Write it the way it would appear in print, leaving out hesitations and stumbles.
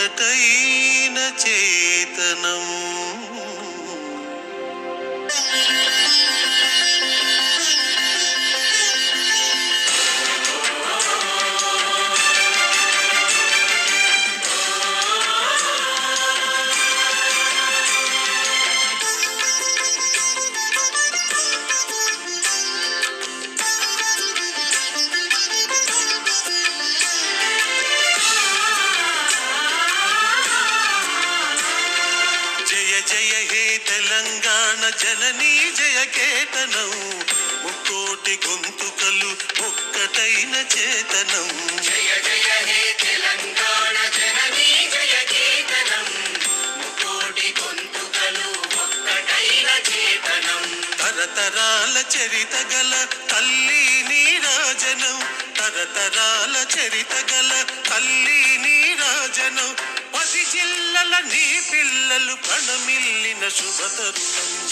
ఒక్కటైన చేతనం. జయ హే తెలంగాణ జననీ జయ కేతనం. ముక్కోటి గొంతుకలు ఒక్కటైన చేతనం. జయ జయ హే తెలంగాణ జననీ జయ కేతనం. ముక్కోటి గొంతుకలు ఒక్కటైన చేతనం. తరతరాల చరిత గల తల్లి నీరాజనం. తరతరాల చరిత గల తల్లి నీరాజనం. 10 జిల్లల నీ పిల్లలు ప్రణమిల్లిన శుభతరుణం.